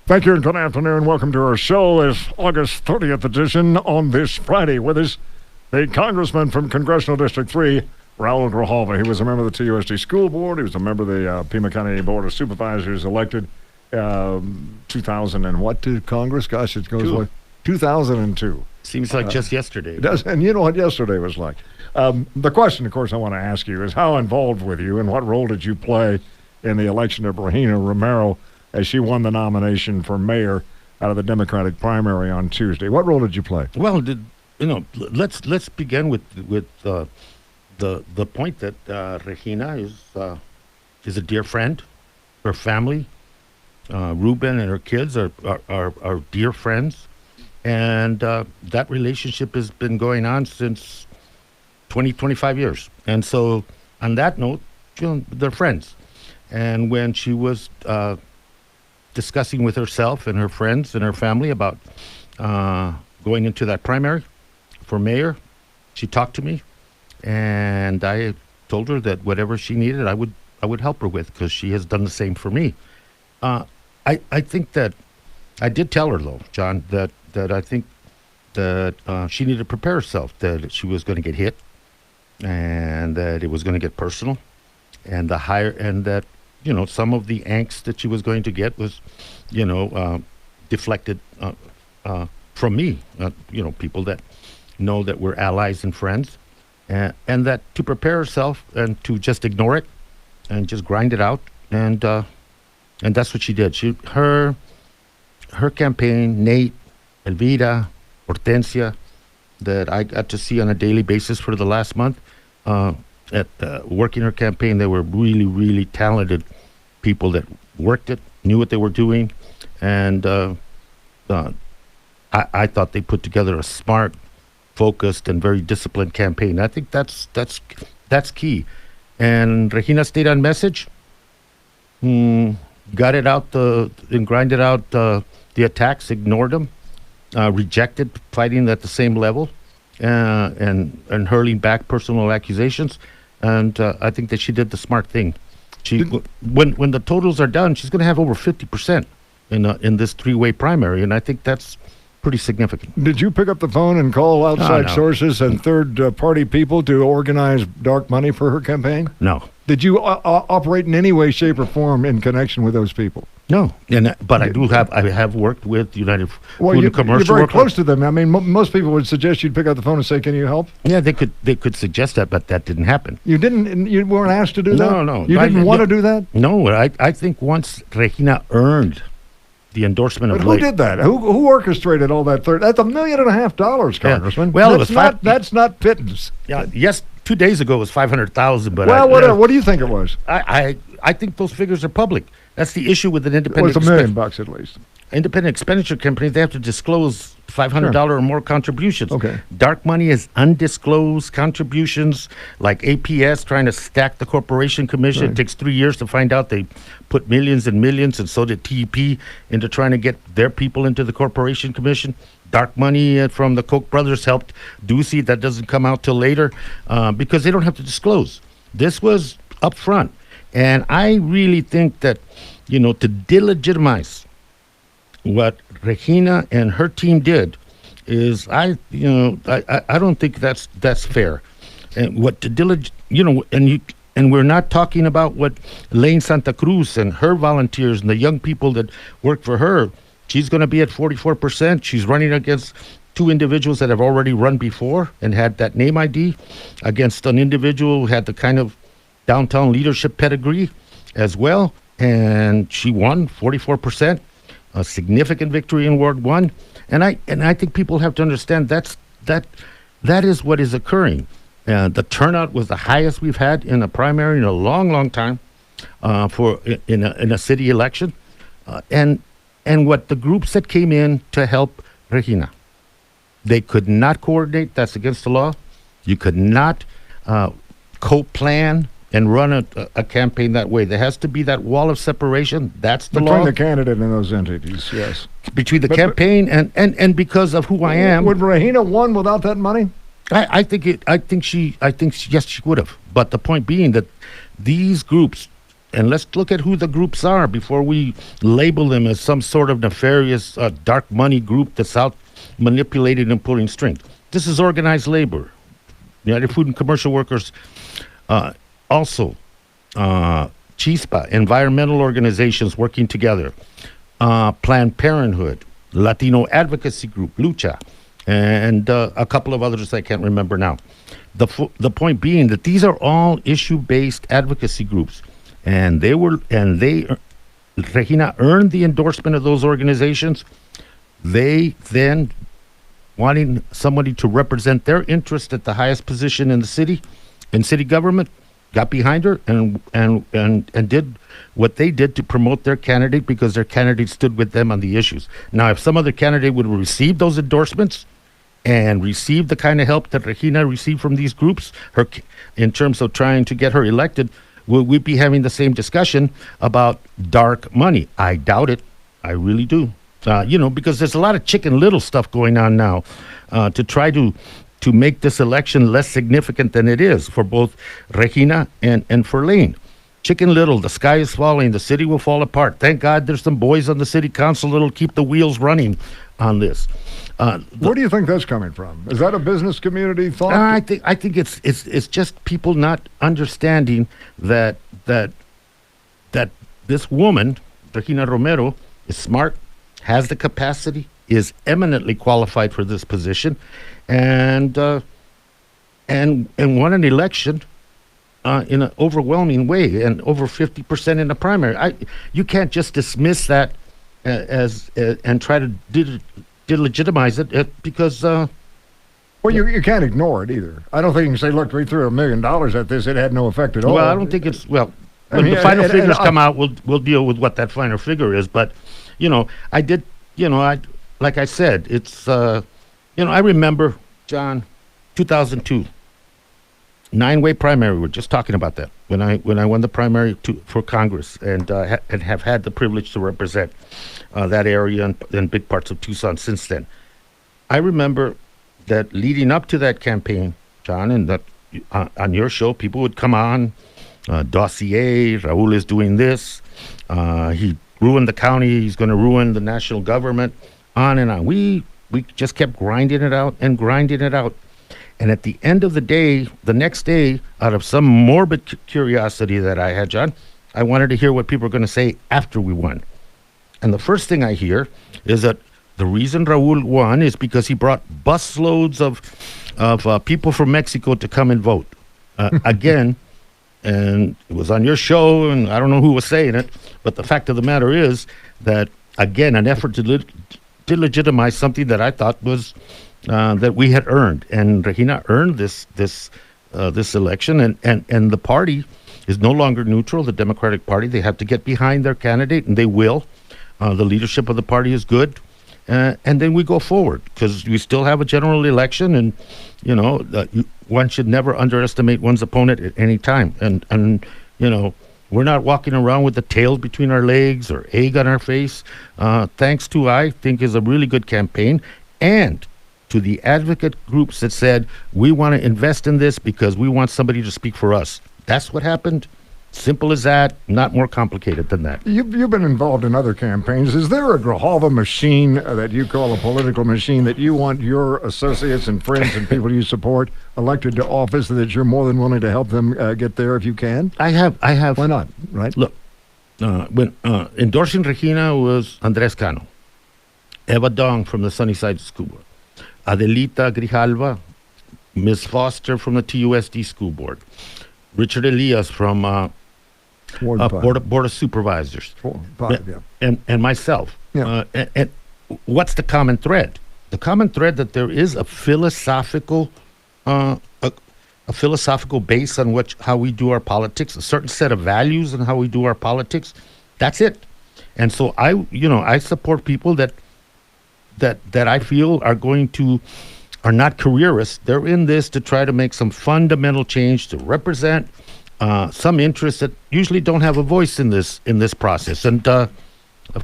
Thank you and good afternoon. Welcome to our show. This August 30th edition. On this Friday with us, the congressman from Congressional District 3, Raul Grijalva. He was a member of the TUSD School Board. He was a member of the Pima County Board of Supervisors, elected 2000 and what to Congress? Gosh, it goes like 2002. Seems like just yesterday. It does, and you know what yesterday was like. The question, of course, I want to ask you is how involved with you and what role did you play in the election of Regina Romero as she won the nomination for mayor out of the Democratic primary on Tuesday? What role did you play? Well, let's begin with the point that Regina is a dear friend. Her family, Ruben and her kids are dear friends, and that relationship has been going on since 25 years. And so, on that note, they're friends. And when she was discussing with herself and her friends and her family about going into that primary for mayor, she talked to me, and I told her that whatever she needed, I would help her with, because she has done the same for me. I think that I did tell her, though, John, that I think that she needed to prepare herself, that she was going to get hit, and that it was going to get personal, and that some of the angst that she was going to get was, deflected from me. People that know that we're allies and friends, and that to prepare herself and to just ignore it and just grind it out, and that's what she did. Her campaign, Nate, Elvira, Hortensia, that I got to see on a daily basis for the last month, at working her campaign, they were really, really talented people that worked it, knew what they were doing, and I thought they put together a smart, focused, and very disciplined campaign. I think that's key. And Regina stayed on message, got it out and grinded out the attacks, ignored them, rejected fighting at the same level, and hurling back personal accusations. And I think that she did the smart thing. When the totals are done, she's going to have over 50% in this three-way primary, and I think that's pretty significant. Did you pick up the phone and call outside sources and third-party people to organize dark money for her campaign? No. Did you operate in any way, shape, or form in connection with those people? No, but I have worked with United Food and Commercial. You're very close to them. I mean, most people would suggest you'd pick up the phone and say, "Can you help?" Yeah, they could suggest that, but that didn't happen. You didn't. You weren't asked to do that. No. You didn't want to do that. No, I think once Regina earned the endorsement but of. Who did that? Who orchestrated all that? That's $1.5 million, Congressman. Yeah. Well, that's not pittance. Yeah. Yes. 2 days ago it was 500,000, but whatever. What do you think it was? I think those figures are public. That's the issue with an independent. Well, it's $1 million at least. Independent expenditure companies, they have to disclose $500 or more contributions. Okay. Dark money is undisclosed contributions, like APS trying to stack the Corporation Commission. Right. It takes 3 years to find out they put millions and millions, and so did TEP, into trying to get their people into the Corporation Commission. Dark money from the Koch brothers helped Ducey. That doesn't come out till later because they don't have to disclose. This was up front. And I really think that, to delegitimize what Regina and her team did is, I don't think that's fair. And what to and we're not talking about what Lane Santa Cruz and her volunteers and the young people that work for her. She's going to be at 44%. She's running against two individuals that have already run before and had that name ID, against an individual who had the kind of downtown leadership pedigree as well. And she won 44%, a significant victory in Ward 1. And I think people have to understand that is what is occurring. The turnout was the highest we've had in a primary in a long, long time in a city election. And what the groups that came in to help Regina, they could not coordinate. That's against the law. You could not co-plan and run a campaign that way. There has to be that wall of separation. That's the law. Between the candidate and those entities, yes. Between the campaign and because of who I am. Would Regina won without that money? I think yes, she would have. But the point being that these groups and let's look at who the groups are before we label them as some sort of nefarious dark money group that's out manipulating and pulling strings. This is organized labor. United Food and Commercial Workers, also Chispa, environmental organizations working together, Planned Parenthood, Latino Advocacy Group, Lucha, and a couple of others I can't remember now. The point being that these are all issue-based advocacy groups, and Regina earned the endorsement of those organizations. They then, wanting somebody to represent their interest at the highest position in the city, in city government, got behind her and did what they did to promote their candidate, because their candidate stood with them on the issues. Now, if some other candidate would have received those endorsements and received the kind of help that Regina received from these groups, in terms of trying to get her elected, we'd be having the same discussion about dark money. I doubt it. I really do. Because there's a lot of Chicken Little stuff going on now to try to make this election less significant than it is for both Regina and for Lane. Chicken Little, the sky is falling, the city will fall apart. Thank God there's some boys on the city council that'll keep the wheels running on this. Where do you think that's coming from? Is that a business community thought? I think it's just people not understanding that this woman, Regina Romero, is smart, has the capacity, is eminently qualified for this position, and won an election in an overwhelming way, and over 50% in the primary. You can't just dismiss that as and try to delegitimize it because. Well, you can't ignore it either. I don't think you can say, "Look, we threw $1 million at this; it had no effect at all." Well, I don't think it's when the final figures come out, we'll deal with what that final figure is. But I did. Like I said, it's. I remember, John, 2002. 9-way primary. We're just talking about that when I won the primary for Congress and have had the privilege to represent that area and big parts of Tucson since then. I remember that leading up to that campaign, John, and that on your show, people would come on, dossier, Raul is doing this, he ruined the county, he's going to ruin the national government, on and on. We just kept grinding it out. And at the end of the day, the next day, out of some morbid curiosity that I had, John, I wanted to hear what people were going to say after we won. And the first thing I hear is that the reason Raul won is because he brought busloads of people from Mexico to come and vote. Again, and it was on your show, and I don't know who was saying it, but the fact of the matter is that, again, an effort to delegitimize something that I thought was that we had earned, and Regina earned this election, and the party is no longer neutral. The Democratic Party, they have to get behind their candidate, and they will. The leadership of the party is good, and then we go forward because we still have a general election, and one should never underestimate one's opponent at any time, and we're not walking around with the tail between our legs or egg on our face. Thanks to, I think, is a really good campaign, and to the advocate groups that said, we want to invest in this because we want somebody to speak for us. That's what happened. Simple as that, not more complicated than that. You've been involved in other campaigns. Is there a Grijalva machine that you call a political machine that you want your associates and friends and people you support elected to office, that you're more than willing to help them get there if you can? I have. Why not, right? Look, when endorsing Regina was Andres Cano, Eva Dong from the Sunnyside School Board, Adelita Grijalva, Ms. Foster from the TUSD School Board, Richard Elias from Board of Supervisors, and myself. Yeah. And what's the common thread? The common thread that there is a philosophical base on how we do our politics, a certain set of values on how we do our politics. That's it. And so I support people that I feel are not careerists. They're in this to try to make some fundamental change, to represent some interests that usually don't have a voice in this process. And of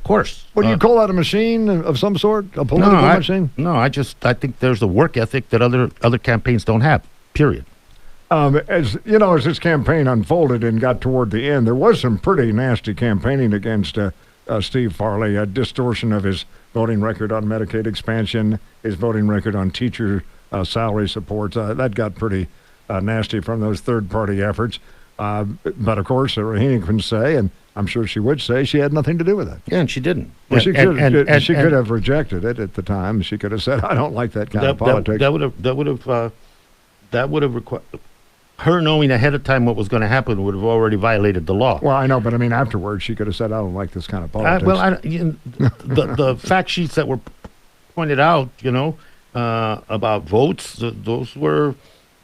course, do you call that a machine of some sort, a political machine? No, I think there's a work ethic that other campaigns don't have. Period. As you know, as this campaign unfolded and got toward the end, there was some pretty nasty campaigning against Steve Farley, a distortion of his voting record on Medicaid expansion, his voting record on teacher salary supports. That got pretty nasty from those third-party efforts. But of course, Rahina can say, and I'm sure she would say, she had nothing to do with it. Yeah, and she didn't. Well, she could have rejected it at the time. She could have said, "I don't like that kind of politics." That would have required her knowing ahead of time what was going to happen would have already violated the law. Well, I know, but I mean, afterwards, she could have said, "I don't like this kind of politics." The fact sheets that were pointed out, about votes, those were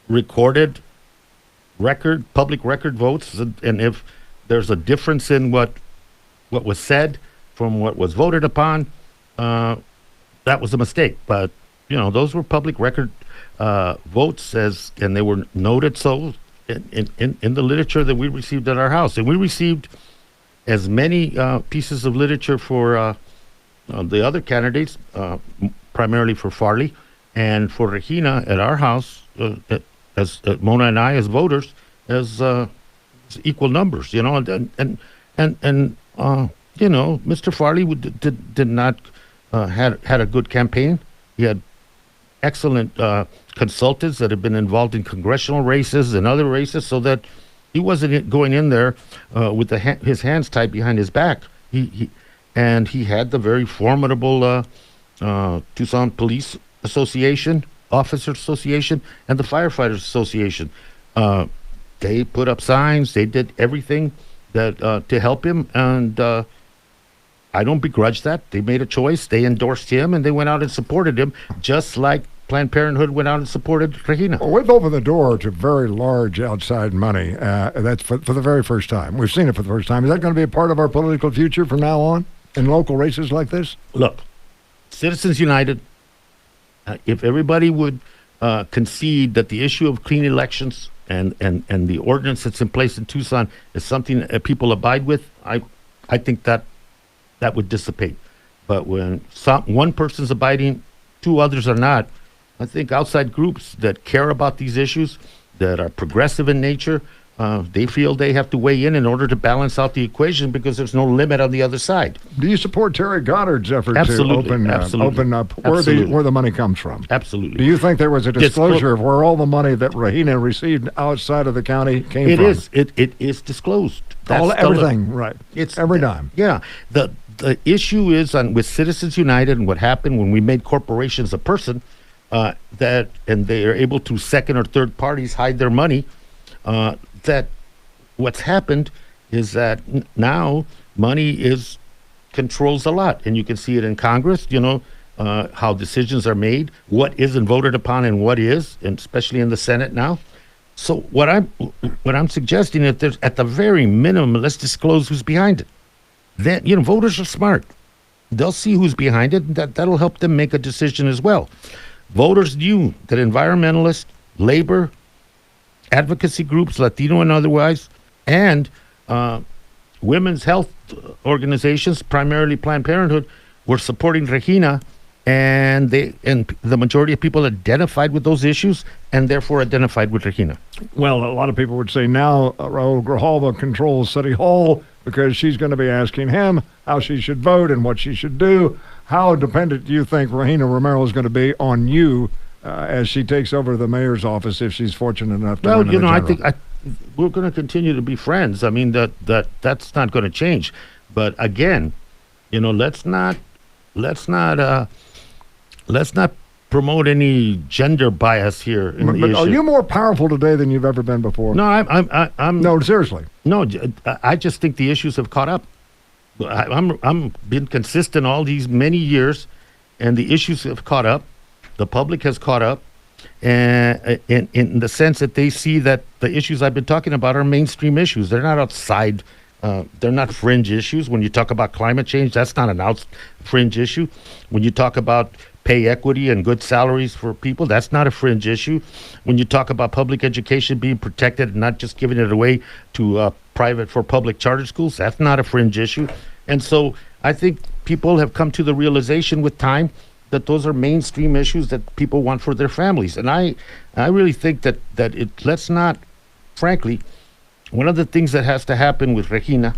recorded public record votes, and if there's a difference in what was said from what was voted upon, that was a mistake. But those were public record votes, and they were noted so in the literature that we received at our house, and we received as many pieces of literature for the other candidates, primarily for Farley and for Regina at our house, as Mona and I as voters, as equal numbers, and Mr. Farley did not had a good campaign. He had excellent consultants that had been involved in congressional races and other races, so that he wasn't going in there with his hands tied behind his back. He had the very formidable Tucson Police Association, Officers Association, and the Firefighters Association. They put up signs. They did everything that to help him, and I don't begrudge that. They made a choice. They endorsed him, and they went out and supported him, just like Planned Parenthood went out and supported Regina. Well, we've opened the door to very large outside money. That's for the very first time. We've seen it for the first time. Is that going to be a part of our political future from now on in local races like this? Look, Citizens United, if everybody would concede that the issue of clean elections and the ordinance that's in place in Tucson is something that people abide with, I think that would dissipate. But when one person's abiding, two others are not, I think outside groups that care about these issues, that are progressive in nature, they feel they have to weigh in order to balance out the equation, because there's no limit on the other side. Do you support Terry Goddard's effort to open up where the money comes from? Absolutely. Do you think there was a disclosure of where all the money that Rahina received outside of the county came from? It is disclosed. Everything, right? It's every dime. Yeah. The issue is with Citizens United and what happened when we made corporations a person, and they are able to second or third parties hide their money. That what's happened is that now money controls a lot, and you can see it in Congress. How decisions are made, what isn't voted upon, and what is, and especially in the Senate now. So what I'm suggesting is, there's at the very minimum, let's disclose who's behind it. Then voters are smart; they'll see who's behind it, and that'll help them make a decision as well. Voters knew that environmentalists, labor, advocacy groups, Latino and otherwise, and women's health organizations, primarily Planned Parenthood, were supporting Regina, and the majority of people identified with those issues and therefore identified with Regina. Well, a lot of people would say now Raul Grijalva controls City Hall because she's going to be asking him how she should vote and what she should do. How dependent do you think Regina Romero is going to be on you as she takes over the mayor's office, if she's fortunate enough to win in the general? I think we're going to continue to be friends. I mean, that's not going to change. But again, let's not promote any gender bias here in the issue. Are you more powerful today than you've ever been before? No, I'm. No, seriously. No, I just think the issues have caught up. I'm been consistent all these many years, and the issues have caught up. The public has caught up, and in the sense that they see that the issues I've been talking about are mainstream issues. They're not outside. They're not fringe issues. When you talk about climate change, that's not an fringe issue. When you talk about pay equity and good salaries for people, that's not a fringe issue. When you talk about public education being protected and not just giving it away to public charter schools, that's not a fringe issue. And so I think people have come to the realization with time that those are mainstream issues that people want for their families. And I really think that let's not, frankly, one of the things that has to happen with Regina,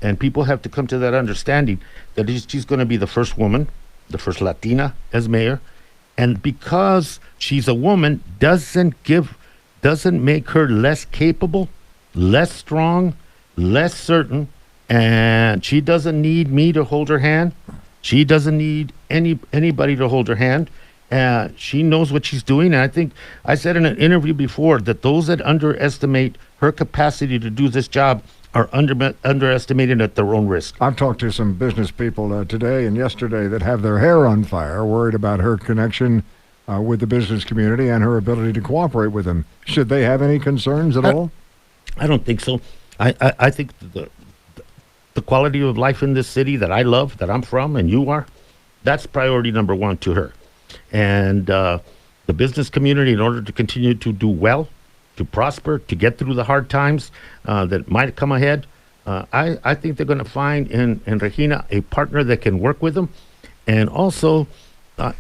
and people have to come to that understanding, that she's going to be the first woman, the first Latina as mayor. And because she's a woman, doesn't make her less capable, less strong, less certain, and she doesn't need me to hold her hand. She doesn't need anybody to hold her hand. She knows what she's doing. And I think I said in an interview before that those that underestimate her capacity to do this job are underestimated at their own risk. I've talked to some business people today and yesterday that have their hair on fire, worried about her connection with the business community and her ability to cooperate with them. Should they have any concerns at all? I don't think so. I think the quality of life in this city that I love, that I'm from, and you are, that's priority number one to her. And the business community, in order to continue to do well, to prosper, to get through the hard times that might come ahead, I think they're going to find in Regina a partner that can work with them. And also,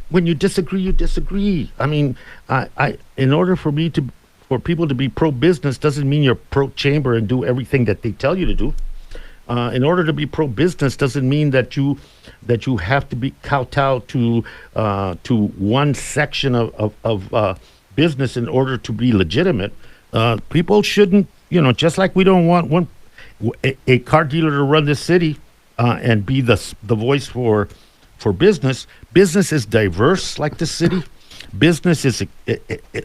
when you disagree, you disagree. I mean, in order for people to be pro-business doesn't mean you're pro-chamber and do everything that they tell you to do. In order to be pro-business doesn't mean that you have to be kowtow to one section of business in order to be legitimate. People shouldn't, just like we don't want a car dealer to run this city and be the voice for business. Business is diverse like this city. Business is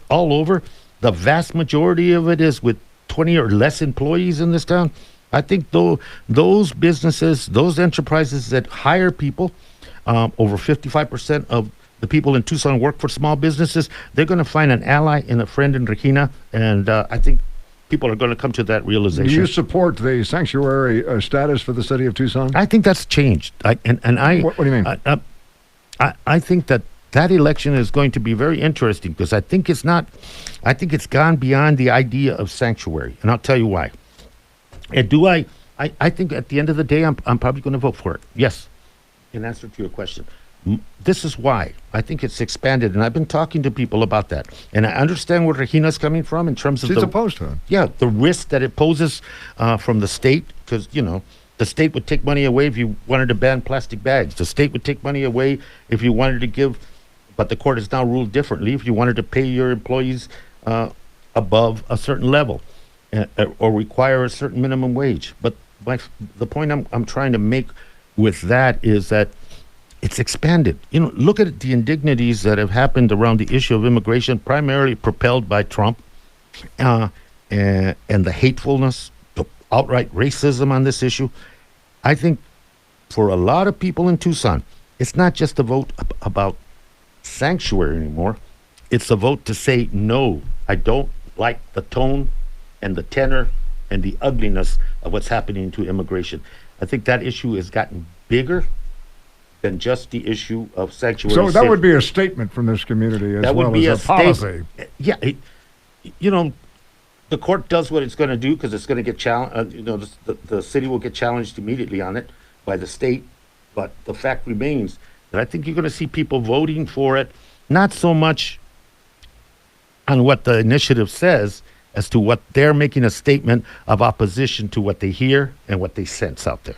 all over. The vast majority of it is with 20 or less employees in this town. I think those businesses, those enterprises that hire people, over 55% of the people in Tucson work for small businesses. They're going to find an ally and a friend in Regina, and I think people are going to come to that realization. Do you support the sanctuary status for the city of Tucson? I think that's changed. What do you mean? I think that election is going to be very interesting because I think it's gone beyond the idea of sanctuary, and I'll tell you why. And I think at the end of the day, I'm probably going to vote for it. Yes, in answer to your question. This is why I think it's expanded, and I've been talking to people about that. And I understand where Regina's coming from in terms of she's opposed to it. Yeah, the risk that it poses from the state, because, the state would take money away if you wanted to ban plastic bags. The state would take money away if you wanted to give, but the court has now ruled differently, if you wanted to pay your employees above a certain level. Or require a certain minimum wage. But the point I'm trying to make with that is that it's expanded. Look at the indignities that have happened around the issue of immigration, primarily propelled by Trump, and the hatefulness, the outright racism on this issue. I think for a lot of people in Tucson, it's not just a vote about sanctuary anymore. It's a vote to say, no, I don't like the tone and the tenor and the ugliness of what's happening to immigration. I think that issue has gotten bigger than just the issue of sanctuary. So that would be a statement from this community as well as a policy. Yeah, the court does what it's going to do because it's going to get challenged. The city will get challenged immediately on it by the state. But the fact remains that I think you're going to see people voting for it, not so much on what the initiative says, as to what they're making a statement of opposition to what they hear and what they sense out there.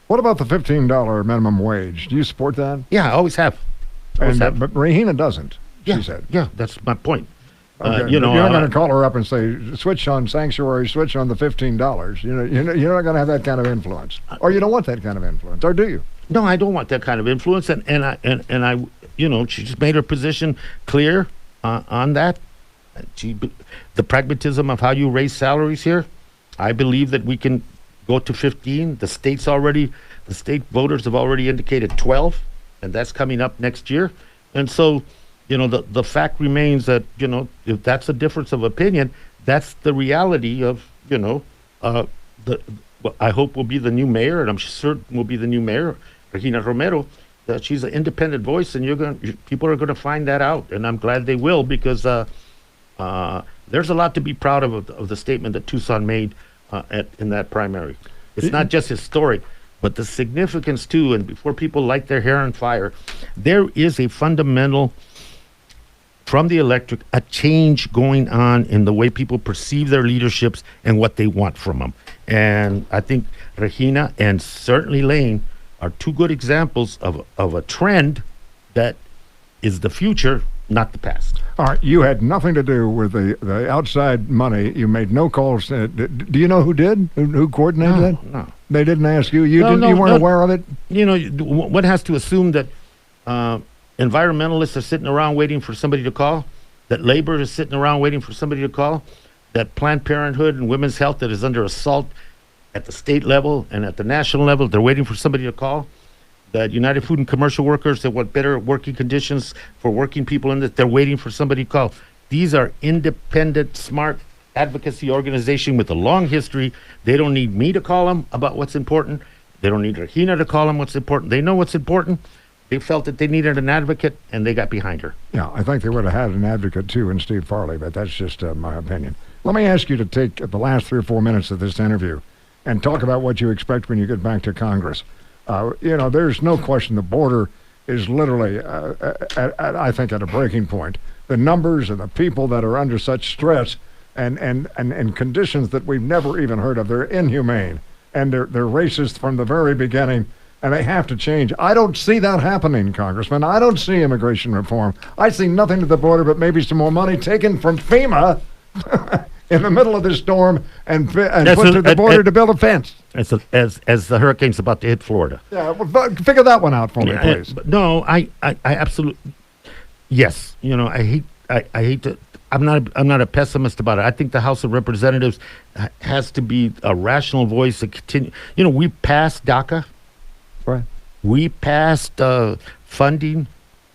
What about the $15 minimum wage? Do you support that? Yeah, I always have. But Regina doesn't, yeah, she said. Yeah, that's my point. Okay. You're not going to call her up and say, switch on sanctuary, switch on the $15. You're not going to have that kind of influence. Or you don't want that kind of influence, or do you? No, I don't want that kind of influence. And I she just made her position clear on that. The pragmatism of how you raise salaries here, I believe that we can go to 15. The state voters have already indicated 12, and that's coming up next year. And so, the fact remains that, if that's a difference of opinion, that's the reality of, I hope will be the new mayor, and I'm certain will be the new mayor, Regina Romero, that she's an independent voice, and people are going to find that out, and I'm glad they will, because there's a lot to be proud of the statement that Tucson made in that primary. It's not just historic, But the significance too, and before people light their hair on fire, there is a fundamental, from the electric, a change going on in the way people perceive their leaderships and what they want from them. And I think Regina and certainly Lane are two good examples of a trend that is the future, not the past. All right, you had nothing to do with the outside money. You made no calls. Do you know who did? Who coordinated that? No. They didn't ask you. You weren't aware of it. You know, one has to assume that environmentalists are sitting around waiting for somebody to call, that labor is sitting around waiting for somebody to call, that Planned Parenthood and women's health that is under assault at the state level and at the national level, they're waiting for somebody to call. That United Food and Commercial Workers that want better working conditions for working people in that, they're waiting for somebody to call. These are independent, smart advocacy organization with a long history. They don't need me to call them about what's important. They don't need Regina to call them what's important. They know what's important. They felt that they needed an advocate, and they got behind her. Yeah, I think they would have had an advocate, too, in Steve Farley, but that's just my opinion. Let me ask you to take the last 3 or 4 minutes of this interview and talk about what you expect when you get back to Congress. There's no question the border is literally, I think, at a breaking point. The numbers and the people that are under such stress and conditions that we've never even heard of, they're inhumane, and they're racist from the very beginning, and they have to change. I don't see that happening, Congressman. I don't see immigration reform. I see nothing at the border but maybe some more money taken from FEMA in the middle of this storm and put to the border to build a fence. As the hurricane's about to hit Florida. Yeah, well, figure that one out for me, please. No, I absolutely, yes. You know, I hate to. I'm not a pessimist about it. I think the House of Representatives has to be a rational voice to continue. You know, we passed DACA. Right. We passed funding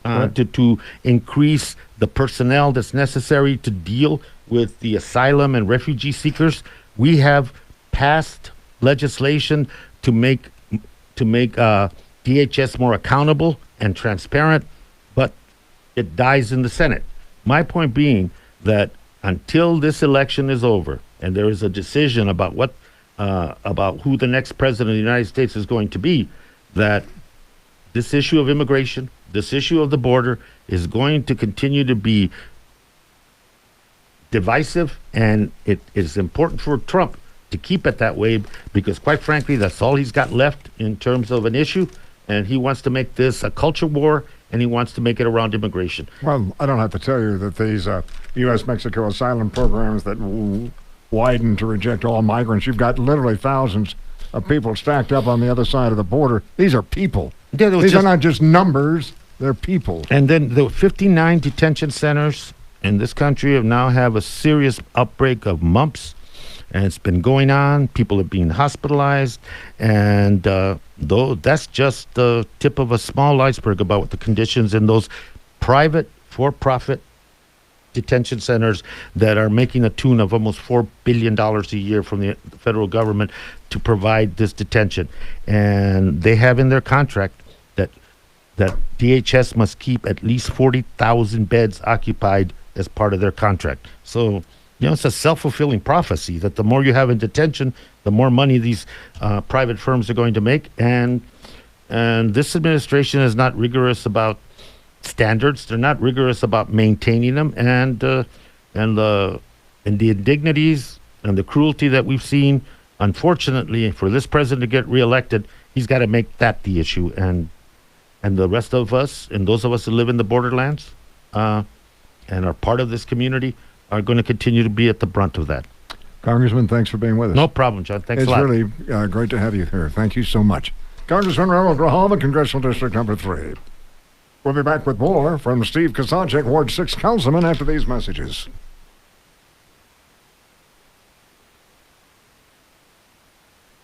to increase the personnel that's necessary to deal with the asylum and refugee seekers. We have passed legislation to make DHS more accountable and transparent, but it dies in the Senate. My point being that until this election is over and there is a decision about about who the next president of the United States is going to be, that this issue of immigration, this issue of the border, is going to continue to be divisive, and it is important for Trump to keep it that way because, quite frankly, that's all he's got left in terms of an issue, and he wants to make this a culture war, and he wants to make it around immigration. Well, I don't have to tell you that these U.S.-Mexico asylum programs that widen to reject all migrants, you've got literally thousands of people stacked up on the other side of the border. These are people. Yeah, these are not just numbers, they're people. And then the 59 detention centers in this country now have a serious outbreak of mumps, and it's been going on. People are being hospitalized, and though that's just the tip of a small iceberg about what the conditions in those private, for-profit detention centers that are making a tune of almost $4 billion a year from the federal government to provide this detention. And they have in their contract that DHS must keep at least 40,000 beds occupied as part of their contract. So, it's a self-fulfilling prophecy that the more you have in detention, the more money these private firms are going to make. And this administration is not rigorous about standards. They're not rigorous about maintaining them. And the indignities and the cruelty that we've seen, unfortunately, for this president to get reelected, he's got to make that the issue. And the rest of us, and those of us who live in the borderlands and are part of this community, are going to continue to be at the brunt of that. Congressman, thanks for being with us. No problem, John. Thanks a lot. It's really great to have you here. Thank you so much. Congressman Raul, Grijalva, Congressional District Number 3. We'll be back with more from Steve Kosaczek, Ward 6 Councilman, after these messages.